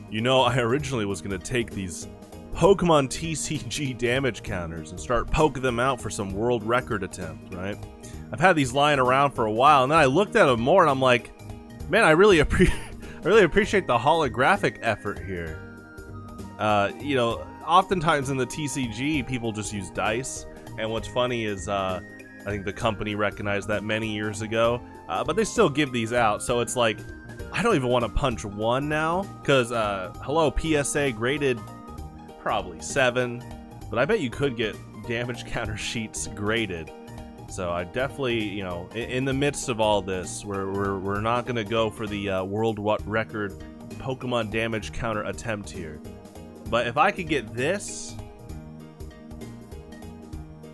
You know, I originally was going to take these Pokemon TCG damage counters and start poking them out for some world record attempt, right? I've had these lying around for a while, and then I looked at them more, and I'm like, man, I really appreciate the holographic effort here. You know, oftentimes in the TCG, people just use dice, and what's funny is, I think the company recognized that many years ago, but they still give these out, so it's like, I don't even want to punch one now, because, hello, PSA graded probably 7, but I bet you could get damage counter sheets graded. So I definitely, you know, in the midst of all this, we're not going to go for the world record Pokemon damage counter attempt here. But if I could get this,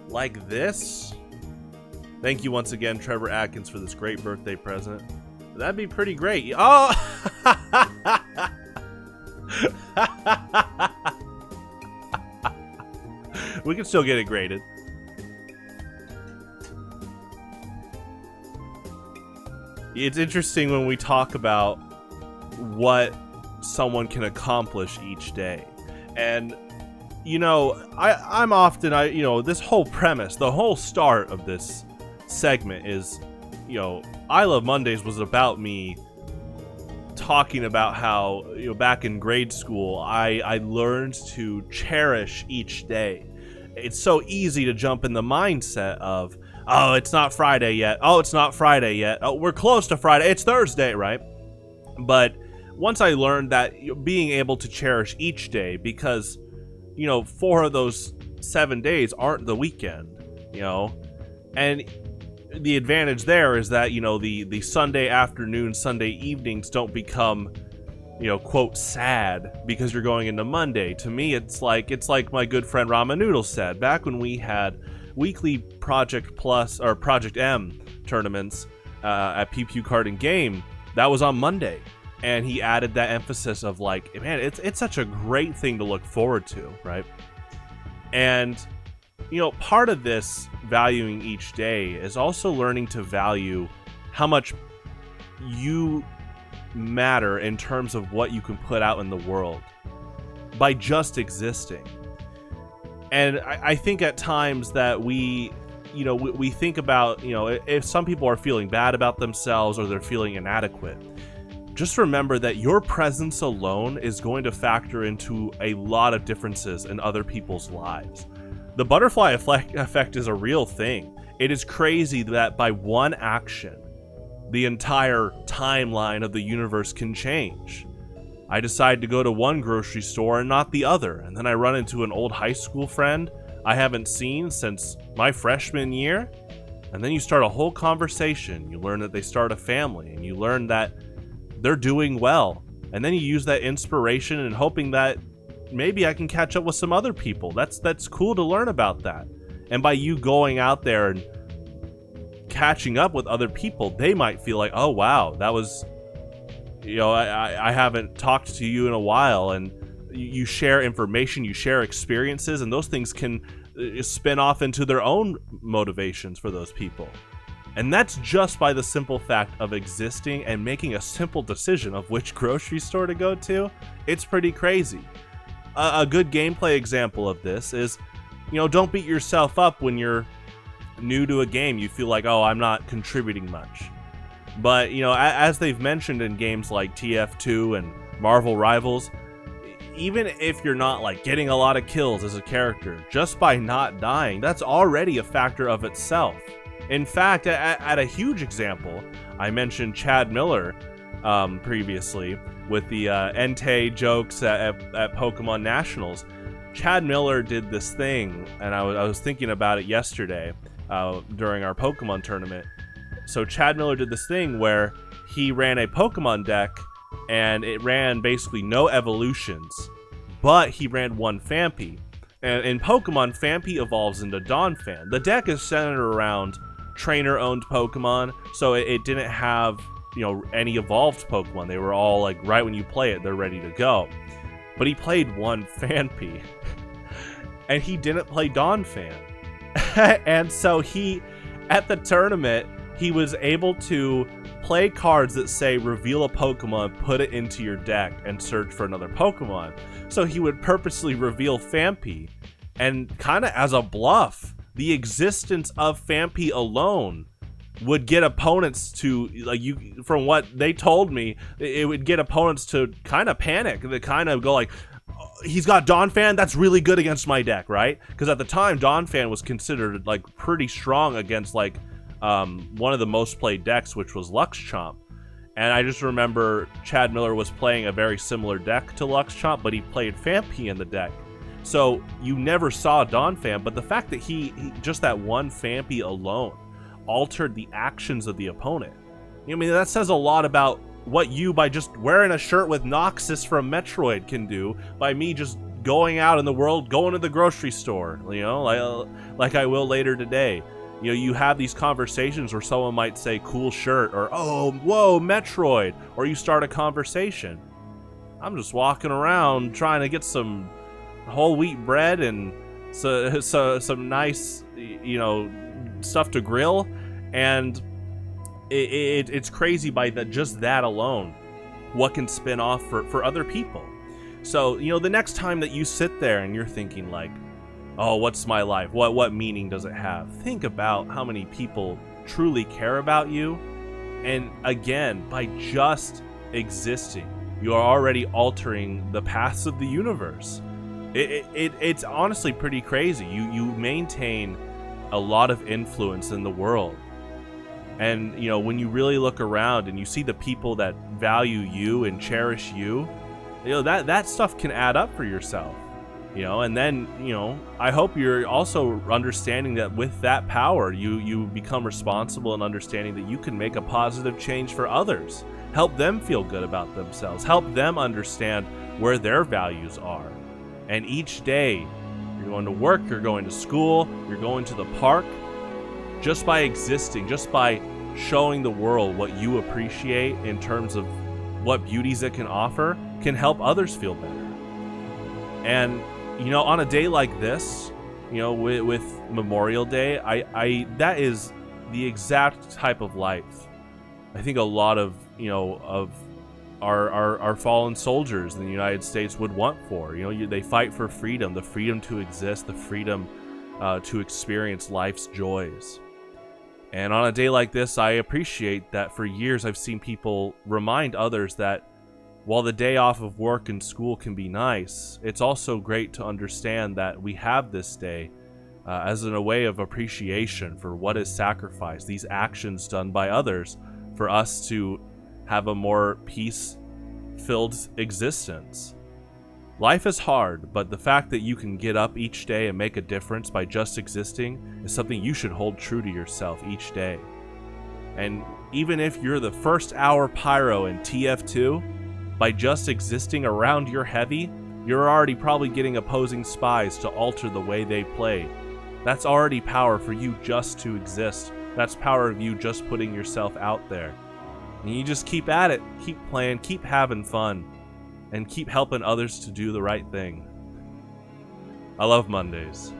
like this, thank you once again, Trevor Atkins, for this great birthday present. That'd be pretty great. Oh! We can still get it graded. It's interesting when we talk about what someone can accomplish each day. And, you know, I'm often, you know, this whole premise, the whole start of this segment is, you know, I Love Mondays was about me talking about how, you know, back in grade school, I learned to cherish each day. It's so easy to jump in the mindset of, oh, it's not Friday yet. Oh, it's not Friday yet. Oh, we're close to Friday. It's Thursday, right? But once I learned that being able to cherish each day, because, you know, 4 of those 7 days aren't the weekend, you know, and the advantage there is that, you know, the Sunday afternoon, Sunday evenings don't become, you know, quote, sad because you're going into Monday. To me, it's like my good friend Ramen Noodle said, back when we had weekly Project Plus or Project M tournaments at PPU Card and Game, that was on Monday, and he added that emphasis of like, man, it's such a great thing to look forward to, right? And, you know, part of this valuing each day is also learning to value how much you matter in terms of what you can put out in the world by just existing. And I think at times that we think about, you know, if some people are feeling bad about themselves or they're feeling inadequate, just remember that your presence alone is going to factor into a lot of differences in other people's lives. The butterfly effect is a real thing. It is crazy that by one action, the entire timeline of the universe can change. I decide to go to one grocery store and not the other, and then I run into an old high school friend I haven't seen since my freshman year, and then you start a whole conversation. You learn that they start a family, and you learn that they're doing well, and then you use that inspiration and hoping that maybe I can catch up with some other people. That's cool to learn about that. And by you going out there and catching up with other people, they might feel like, oh wow, that was, you know, I haven't talked to you in a while, and you share information, you share experiences, and those things can spin off into their own motivations for those people. And that's just by the simple fact of existing and making a simple decision of which grocery store to go to. It's pretty crazy. A good gameplay example of this is, you know, don't beat yourself up when you're new to a game. You feel like, oh, I'm not contributing much. But, you know, as they've mentioned in games like TF2 and Marvel Rivals, even if you're not like getting a lot of kills as a character, just by not dying, that's already a factor of itself. In fact, at a huge example, I mentioned Chad Miller previously with the Entei jokes at Pokemon Nationals. Chad Miller did this thing, and I was thinking about it yesterday during our Pokemon tournament. So Chad Miller did this thing where he ran a Pokemon deck, and it ran basically no evolutions, but he ran one Phanpy. And in Pokemon, Phanpy evolves into Donphan. The deck is centered around trainer-owned Pokemon, so it didn't have, you know, any evolved Pokemon. They were all like, right when you play it, they're ready to go. But he played one Phanpy, and he didn't play Donphan. And so at the tournament, he was able to play cards that say reveal a Pokemon, put it into your deck, and search for another Pokemon. So he would purposely reveal Phanpy, and kind of as a bluff, the existence of Phanpy alone would get opponents to, like, you, from what they told me, it would get opponents to kind of panic. They kind of go like, he's got Donphan, that's really good against my deck, right? Because at the time, Donphan was considered like pretty strong against like one of the most played decks, which was Luxchomp. And I just remember Chad Miller was playing a very similar deck to Luxchomp, but he played Phanpy in the deck. So you never saw Donphan, but the fact that he just that one Phanpy alone altered the actions of the opponent. I mean, that says a lot about what you, by just wearing a shirt with Noxus from Metroid, can do by me just going out in the world, going to the grocery store, you know, like I will later today. You know, you have these conversations where someone might say cool shirt, or oh, whoa, Metroid, or you start a conversation. I'm just walking around trying to get some whole wheat bread and some nice, you know, stuff to grill, and it's crazy by just that alone what can spin off for other people. So, you know, the next time that you sit there and you're thinking like, oh, what's my life, what meaning does it have, think about how many people truly care about you. And again, by just existing, you are already altering the paths of the universe. It's honestly pretty crazy. You maintain a lot of influence in the world. And, you know, when you really look around and you see the people that value you and cherish you, you know, that stuff can add up for yourself, you know. And then, you know, I hope you're also understanding that with that power, you become responsible and understanding that you can make a positive change for others, help them feel good about themselves, help them understand where their values are. And each day, you're going to work, you're going to school, you're going to the park, just by existing, just by showing the world what you appreciate in terms of what beauties it can offer, can help others feel better. And, you know, on a day like this, you know, with Memorial Day, I that is the exact type of life I think a lot of, you know, of our fallen soldiers in the United States would want for. You know, they fight for freedom, the freedom to exist, the freedom to experience life's joys. And on a day like this, I appreciate that for years I've seen people remind others that while the day off of work and school can be nice, it's also great to understand that we have this day as a way of appreciation for what is sacrificed, these actions done by others, for us to have a more peace-filled existence. Life is hard, but the fact that you can get up each day and make a difference by just existing is something you should hold true to yourself each day. And even if you're the first hour pyro in TF2, by just existing around your heavy, you're already probably getting opposing spies to alter the way they play. That's already power for you just to exist. That's power of you just putting yourself out there. And you just keep at it, keep playing, keep having fun, and keep helping others to do the right thing. I love Mondays.